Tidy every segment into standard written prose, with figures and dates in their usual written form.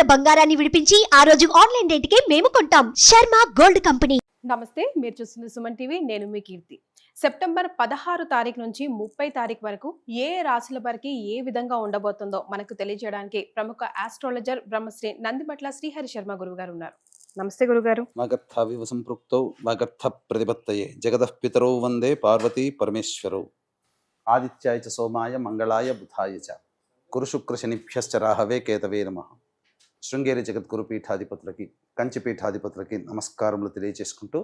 ఉన్న బంగారాన్ని విడిపించి ఆ రోజు ఆన్లైన్ రేటుకే మేము కొంటాం. Sharma gold company. నమస్తే, మీరు చూస్తున్న సుమన్ టీవీ. నేను మీ కీర్తి. సెప్టెంబర్ 16 తారీఖు నుంచి 30 తారీఖు వరకు ఏ రాశుల వారికి ఏ విధంగా ఉండబోతుందో మనకు తెలియజేయడానికి ప్రముఖ ఆస్ట్రాలజర్ బ్రహ్మశ్రీ నందిమట్ల శ్రీహరి శర్మ గురువు గారు ఉన్నారు. నమస్తే గురుగారు. వాగర్థావివ సంపృక్తౌ వాగర్థ ప్రతిపత్తయే జగదః పితరౌ వందే పార్వతీ పరమేశ్వరౌ. ఆదిత్యాయ చ సోమాయ మంగళాయ బుధాయ చ గురు శుక్ర శనిభ్యశ్చ రాహవే కేతవే నమః. శృంగేరి జగద్గురు పీఠాధిపతులకి, కంచి పీఠాధిపతులకి నమస్కారములు తెలియజేసుకుంటూ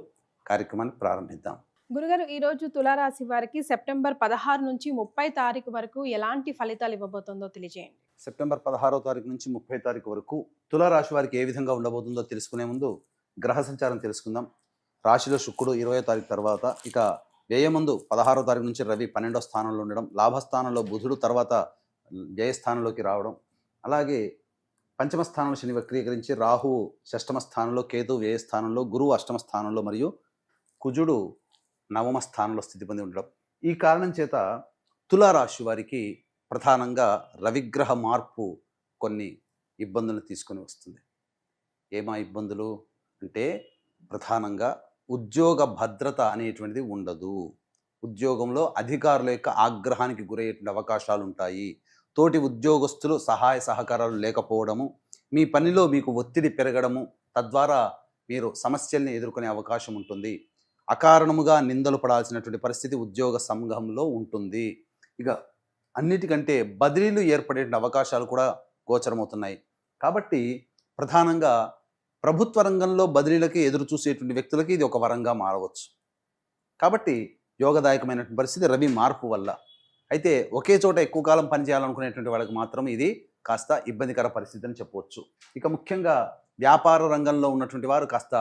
కార్యక్రమాన్ని ప్రారంభిద్దాం. గురుగారు, ఈ రోజు తులారాశి వారికి సెప్టెంబర్ 16 నుంచి 30 తారీఖు వరకు ఎలాంటి ఫలితాలు ఇవ్వబోతుందో తెలియజేయండి. సెప్టెంబర్ 16వ తారీఖు నుంచి 30 తారీఖు వరకు తులారాశి వారికి ఏ విధంగా ఉండబోతుందో తెలుసుకునే ముందు గ్రహ సంచారం తెలుసుకుందాం. రాశిలో శుక్రుడు 20వ తారీఖు తర్వాత, ఇక వ్యయమందు 16వ తారీఖు నుంచి రవి 12వ స్థానంలో ఉండడం, లాభస్థానంలో బుధుడు తర్వాత వ్యయస్థానంలోకి రావడం, అలాగే పంచమ స్థానంలో శని వక్రీకరించి రాహువు షష్టమ స్థానంలో, కేతు వ్యయస్థానంలో, గురువు అష్టమ స్థానంలో మరియు కుజుడు నవమ స్థానంలో స్థితి పొంది ఉండడం. ఈ కారణం చేత తులారాశి వారికి ప్రధానంగా రవిగ్రహ మార్పు కొన్ని ఇబ్బందులను తీసుకొని వస్తుంది. ఏమా ఇబ్బందులు అంటే, ప్రధానంగా ఉద్యోగ భద్రత అనేటువంటిది ఉండదు. ఉద్యోగంలో అధికారుల యొక్క ఆగ్రహానికి గురయ్యేటువంటి అవకాశాలు ఉంటాయి. తోటి ఉద్యోగస్తులు సహాయ సహకారాలు లేకపోవడము, మీ పనిలో మీకు ఒత్తిడి పెరగడము, తద్వారా మీరు సమస్యల్ని ఎదుర్కొనే అవకాశం ఉంటుంది. అకారణముగా నిందలు పడాల్సినటువంటి పరిస్థితి ఉద్యోగ సంఘంలో ఉంటుంది. ఇక అన్నిటికంటే బదిలీలు ఏర్పడే అవకాశాలు కూడా గోచరమవుతున్నాయి. కాబట్టి ప్రధానంగా ప్రభుత్వ రంగంలో బదిలీలకి ఎదురు చూసేటువంటి వ్యక్తులకి ఇది ఒక వరంగా మారవచ్చు. కాబట్టి యోగదాయకమైనటువంటి పరిస్థితి రవి మార్పు వల్ల. అయితే ఒకే చోట ఎక్కువ కాలం పనిచేయాలనుకునేటువంటి వాళ్ళకి మాత్రం ఇది కాస్త ఇబ్బందికర పరిస్థితి అని చెప్పవచ్చు. ఇక ముఖ్యంగా వ్యాపార రంగంలో ఉన్నటువంటి వారు కాస్త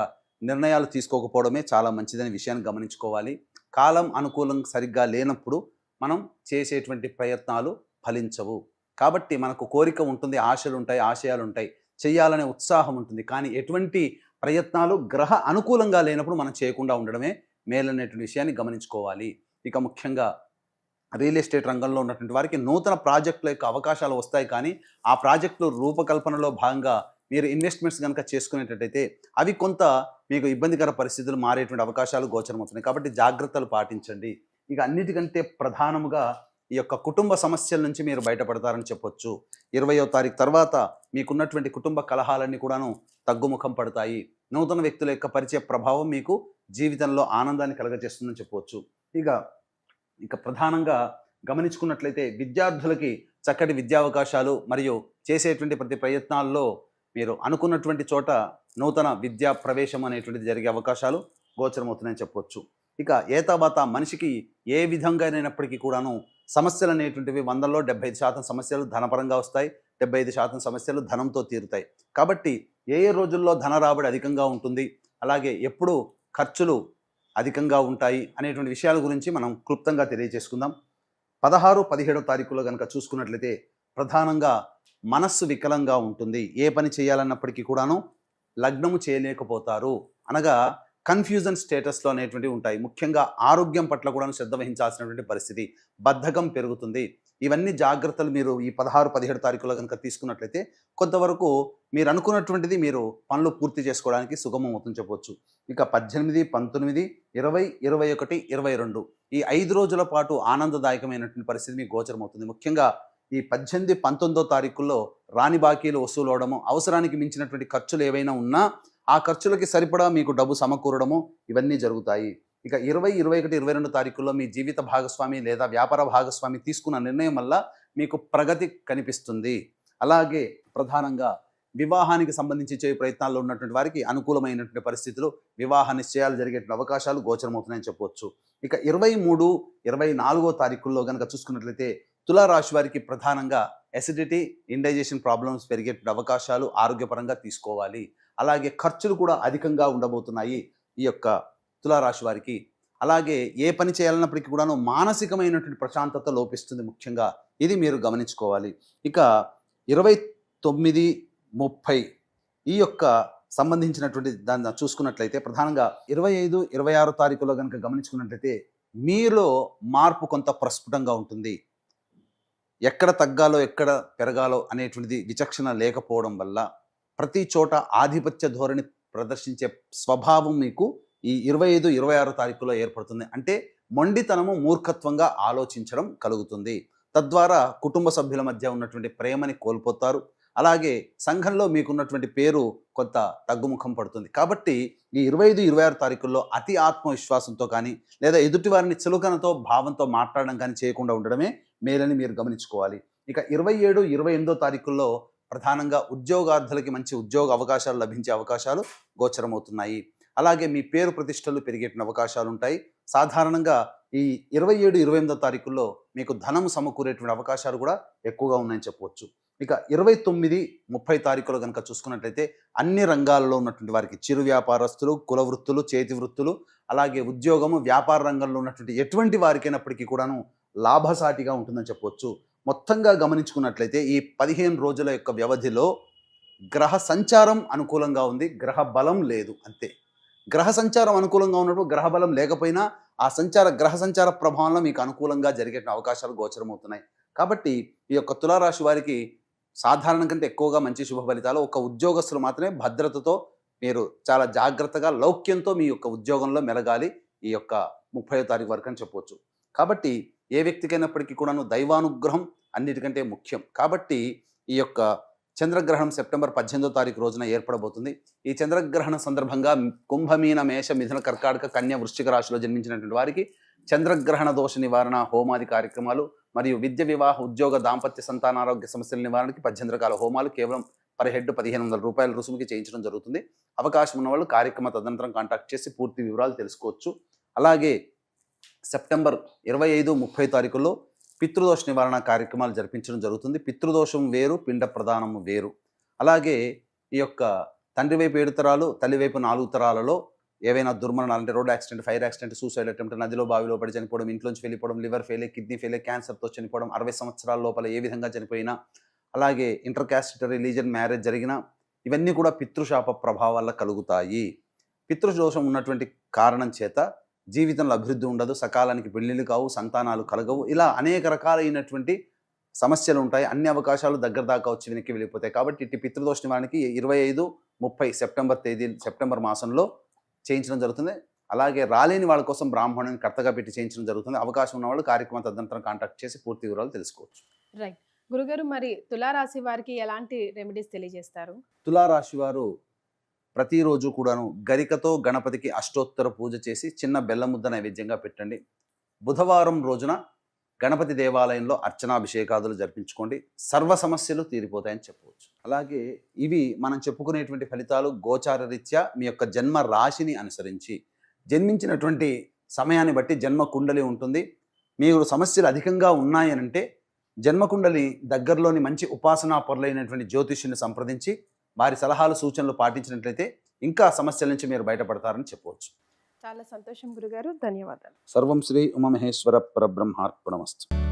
నిర్ణయాలు తీసుకోకపోవడమే చాలా మంచిదనే విషయాన్ని గమనించుకోవాలి. కాలం అనుకూలం సరిగ్గా లేనప్పుడు మనం చేసేటువంటి ప్రయత్నాలు ఫలించవు. కాబట్టి మనకు కోరిక ఉంటుంది, ఆశలు ఉంటాయి, ఆశయాలు ఉంటాయి, చేయాలనే ఉత్సాహం ఉంటుంది. కానీ ఎటువంటి ప్రయత్నాలు గ్రహ అనుకూలంగా లేనప్పుడు మనం చేయకుండా ఉండడమే మేలనేటువంటి విషయాన్ని గమనించుకోవాలి. ఇక ముఖ్యంగా రియల్ ఎస్టేట్ రంగంలో ఉన్నటువంటి వారికి నూతన ప్రాజెక్టుల యొక్క అవకాశాలు వస్తాయి. కానీ ఆ ప్రాజెక్టులు రూపకల్పనలో భాగంగా మీరు ఇన్వెస్ట్మెంట్స్ కనుక చేసుకునేటట్టయితే అవి కొంత మీకు ఇబ్బందికర పరిస్థితులు మారేటువంటి అవకాశాలు గోచరమవుతున్నాయి. కాబట్టి జాగ్రత్తలు పాటించండి. ఇక అన్నిటికంటే ప్రధానముగా ఈ యొక్క కుటుంబ సమస్యల నుంచి మీరు బయటపడతారని చెప్పొచ్చు. 20వ తారీఖు తర్వాత మీకున్నటువంటి కుటుంబ కలహాలన్నీ కూడాను తగ్గుముఖం పడతాయి. నూతన వ్యక్తుల యొక్క పరిచయ ప్రభావం మీకు జీవితంలో ఆనందాన్ని కలగజేస్తుందని చెప్పవచ్చు. ఇక ప్రధానంగా గమనించుకున్నట్లయితే విద్యార్థులకి చక్కటి విద్యా అవకాశాలు మరియు చేసేటువంటి ప్రతి ప్రయత్నాల్లో మీరు అనుకున్నటువంటి చోట నూతన విద్యా ప్రవేశం అనేటువంటిది జరిగే అవకాశాలు గోచరమవుతున్నాయని చెప్పవచ్చు. ఇక ఏతావాత మనిషికి ఏ విధంగానైనప్పటికీ కూడాను సమస్యలు అనేటువంటివి 100లో 75% సమస్యలు ధనపరంగా వస్తాయి, 75% సమస్యలు ధనంతో తీరుతాయి. కాబట్టి ఏ రోజుల్లో ధన రాబడి అధికంగా ఉంటుంది, అలాగే ఎప్పుడు ఖర్చులు అధికంగా ఉంటాయి అనేటువంటి విషయాల గురించి మనం క్లుప్తంగా తెలియజేసుకుందాం. 16, 17వ తారీఖులో కనుక చూసుకున్నట్లయితే ప్రధానంగా మనస్సు వికలంగా ఉంటుంది. ఏ పని చేయాలన్నప్పటికీ కూడాను లగ్నము చేయలేకపోతారు. అనగా కన్ఫ్యూజన్ స్టేటస్లో అనేటువంటివి ఉంటాయి. ముఖ్యంగా ఆరోగ్యం పట్ల కూడా శ్రద్ధ వహించాల్సినటువంటి పరిస్థితి, బద్ధకం పెరుగుతుంది. ఇవన్నీ జాగ్రత్తలు మీరు ఈ 16, 17 తారీఖులో కనుక తీసుకున్నట్లయితే కొంతవరకు మీరు అనుకున్నటువంటిది మీరు పనులు పూర్తి చేసుకోవడానికి సుగమం అవుతుందని చెప్పవచ్చు. ఇక 18, 19, 20, 21, 22 ఈ 5 రోజుల పాటు ఆనందదాయకమైనటువంటి పరిస్థితి మీకు గోచరమవుతుంది. ముఖ్యంగా ఈ 18, 19వ తారీఖుల్లో రాని బాకీలు వసూలు అవడము, అవసరానికి మించినటువంటి ఖర్చులు ఏవైనా ఉన్నా ఆ ఖర్చులకి సరిపడా మీకు డబ్బు సమకూరడము, ఇవన్నీ జరుగుతాయి. ఇక 20, 21, 22 తారీఖుల్లో మీ జీవిత భాగస్వామి లేదా వ్యాపార భాగస్వామి తీసుకున్న నిర్ణయం వల్ల మీకు ప్రగతి కనిపిస్తుంది. అలాగే ప్రధానంగా వివాహానికి సంబంధించి చేయ ప్రయత్నాల్లో ఉన్నటువంటి వారికి అనుకూలమైనటువంటి పరిస్థితులు, వివాహ నిశ్చయాలు జరిగేటువంటి అవకాశాలు గోచరమవుతున్నాయని చెప్పవచ్చు. ఇక 23, 24వ తారీఖుల్లో కనుక చూసుకున్నట్లయితే తులారాశి వారికి ప్రధానంగా ఎసిడిటీ, ఇండైజెషన్ ప్రాబ్లమ్స్ పెరిగేటువంటి అవకాశాలు ఆరోగ్యపరంగా తీసుకోవాలి. అలాగే ఖర్చులు కూడా అధికంగా ఉండబోతున్నాయి ఈ యొక్క తులారాశి వారికి. అలాగే ఏ పని చేయాలన్నప్పటికీ కూడాను మానసికమైనటువంటి ప్రశాంతత లోపిస్తుంది. ముఖ్యంగా ఇది మీరు గమనించుకోవాలి. ఇక 29, 30 ఈ యొక్క సంబంధించినటువంటి దాన్ని చూసుకున్నట్లయితే ప్రధానంగా 25, 26 తారీఖులో కనుక గమనించుకున్నట్లయితే మీలో మార్పు కొంత ప్రస్ఫుటంగా ఉంటుంది. ఎక్కడ తగ్గాలో ఎక్కడ పెరగాలో అనేటువంటిది విచక్షణ లేకపోవడం వల్ల ప్రతి చోట ఆధిపత్య ధోరణి ప్రదర్శించే స్వభావం మీకు ఈ 25, 26 తారీఖులో ఏర్పడుతుంది. అంటే మొండితనము, మూర్ఖత్వంగా ఆలోచించడం కలుగుతుంది. తద్వారా కుటుంబ సభ్యుల మధ్య ఉన్నటువంటి ప్రేమని కోల్పోతారు. అలాగే సంఘంలో మీకున్నటువంటి పేరు కొంత తగ్గుముఖం పడుతుంది. కాబట్టి ఈ 25, 26 తారీఖుల్లో అతి ఆత్మవిశ్వాసంతో కానీ లేదా ఎదుటి వారిని చులకనతో భావంతో మాట్లాడడం కానీ చేయకుండా ఉండడమే మేలని మీరు గమనించుకోవాలి. ఇక 27, 28 తారీఖుల్లో ప్రధానంగా ఉద్యోగార్థులకి మంచి ఉద్యోగ అవకాశాలు లభించే అవకాశాలు గోచరమవుతున్నాయి. అలాగే మీ పేరు ప్రతిష్టలు పెరిగేటువంటి అవకాశాలు ఉంటాయి. సాధారణంగా ఈ 27, 28 తారీఖుల్లో మీకు ధనం సమకూరేటువంటి అవకాశాలు కూడా ఎక్కువగా ఉన్నాయని చెప్పవచ్చు. ఇక 29, 30 తారీఖులో కనుక చూసుకున్నట్లయితే అన్ని రంగాలలో ఉన్నటువంటి వారికి, చిరు వ్యాపారస్తులు, కుల వృత్తులు, చేతి వృత్తులు, అలాగే ఉద్యోగము, వ్యాపార రంగంలో ఉన్నటువంటి ఎటువంటి వారికైనప్పటికీ కూడాను లాభసాటిగా ఉంటుందని చెప్పవచ్చు. మొత్తంగా గమనించుకున్నట్లయితే ఈ 15 రోజుల యొక్క వ్యవధిలో గ్రహ సంచారం అనుకూలంగా ఉంది, గ్రహ బలం లేదు అంతే. గ్రహ సంచారం అనుకూలంగా ఉన్నప్పుడు గ్రహ బలం లేకపోయినా ఆ గ్రహ సంచార ప్రభావంలో మీకు అనుకూలంగా జరిగే అవకాశాలు గోచరమవుతున్నాయి. కాబట్టి ఈ యొక్క తులారాశి వారికి సాధారణం కంటే ఎక్కువగా మంచి శుభ ఫలితాలు. ఒక ఉద్యోగస్తులు మాత్రమే భద్రతతో మీరు చాలా జాగ్రత్తగా లౌక్యంతో మీ యొక్క ఉద్యోగంలో మెలగాలి ఈ యొక్క 30వ తారీఖు వరకు అని చెప్పవచ్చు. కాబట్టి ఏ వ్యక్తికైనప్పటికీ కూడాను దైవానుగ్రహం అన్నిటికంటే ముఖ్యం. కాబట్టి ఈ యొక్క చంద్రగ్రహణం సెప్టెంబర్ 18వ తారీఖు రోజున ఏర్పడబోతుంది. ఈ చంద్రగ్రహణ సందర్భంగా కుంభమీన, మేష, మిథున, కర్కాటక, కన్య, వృశ్చిక రాశిలో జన్మించినటువంటి వారికి చంద్రగ్రహణ దోష నివారణ హోమాది కార్యక్రమాలు మరియు విద్య, వివాహ, ఉద్యోగ, దాంపత్య, సంతానారోగ్య సమస్యల నివారణకి 18 రకాల హోమాలు కేవలం పర్ హెడ్ 1500 రూపాయల రుసుముకి చేయించడం జరుగుతుంది. అవకాశం ఉన్న వాళ్ళు కార్యక్రమ తదనంతరం కాంటాక్ట్ చేసి పూర్తి వివరాలు తెలుసుకోవచ్చు. అలాగే సెప్టెంబర్ 25, 30 తారీఖుల్లో పితృదోష నివారణ కార్యక్రమాలు జరిపించడం జరుగుతుంది. పితృదోషం వేరు, పిండ ప్రదానం వేరు. అలాగే ఈ యొక్క తండ్రి వైపు 7 తరాలు, తల్లి వైపు 4 తరాలలో ఏవైనా దుర్మరణాలు అంటే road accident, fire accident, suicide attempt, నదిలో బావిలో పడి చనిపోవడం, ఇంట్లోంచి వెళ్ళిపోవడం, లివర్ ఫెయిల్, కిడ్నీ ఫెయిల్, క్యాన్సర్తో చనిపోవడం, 60 సంవత్సరాల లోపల ఏ విధంగా చనిపోయినా, అలాగే ఇంటర్ క్యాస్ట్ రిలీజియన్ మ్యారేజ్ జరిగినా ఇవన్నీ కూడా పితృశాప ప్రభావాల కలుగుతాయి. పితృదోషం ఉన్నటువంటి కారణం చేత జీవితంలో అభివృద్ధి ఉండదు, సకాలానికి పెళ్లిళ్ళు కావు, సంతానాలు కలగవు, ఇలా అనేక రకాలైనటువంటి సమస్యలు ఉంటాయి. అన్ని అవకాశాలు దగ్గర దాకా వచ్చి వెనక్కి వెళ్ళిపోతాయి. కాబట్టి ఇట్టి పితృదోష నివారణకి 25, 30 సెప్టెంబర్ మాసంలో చేయించడం జరుగుతుంది. అలాగే రాలేని వాళ్ళ కోసం బ్రాహ్మణుని కర్తగా పెట్టి చేయించడం జరుగుతుంది. అవకాశం ఉన్న వాళ్ళు కార్యక్రమం తదనంతరం కాంటాక్ట్ చేసి పూర్తి వివరాలు తెలుసుకోవచ్చు. రైట్ గురుగారు, మరి తులారాశి వారికి ఎలాంటి రెమెడీస్ తెలియజేస్తారు? తులారాశి వారు ప్రతిరోజు కూడాను గరికతో గణపతికి అష్టోత్తర పూజ చేసి చిన్న బెల్లం ముద్ద నైవేద్యంగా పెట్టండి. బుధవారం రోజున గణపతి దేవాలయంలో అర్చనాభిషేకాదులు జరిపించుకోండి. సర్వ సమస్యలు తీరిపోతాయని చెప్పవచ్చు. అలాగే ఇవి మనం చెప్పుకునేటువంటి ఫలితాలు గోచార రీత్యా మీ యొక్క జన్మ రాశిని అనుసరించి జన్మించినటువంటి సమయాన్ని బట్టి జన్మ కుండలి ఉంటుంది. మీరు సమస్యలు అధికంగా ఉన్నాయనంటే జన్మకుండలి దగ్గరలోని మంచి ఉపాసనా పరులైనటువంటి జ్యోతిష్యుని సంప్రదించి వారి సలహాలు, సూచనలు పాటించినట్లయితే ఇంకా సమస్యల నుంచి మీరు బయటపడతారని చెప్పవచ్చు. చాలా సంతోషం గురుగారు, ధన్యవాదాలు. సర్వం శ్రీ ఉమామహేశ్వర పరబ్రహ్మార్పణమస్తు.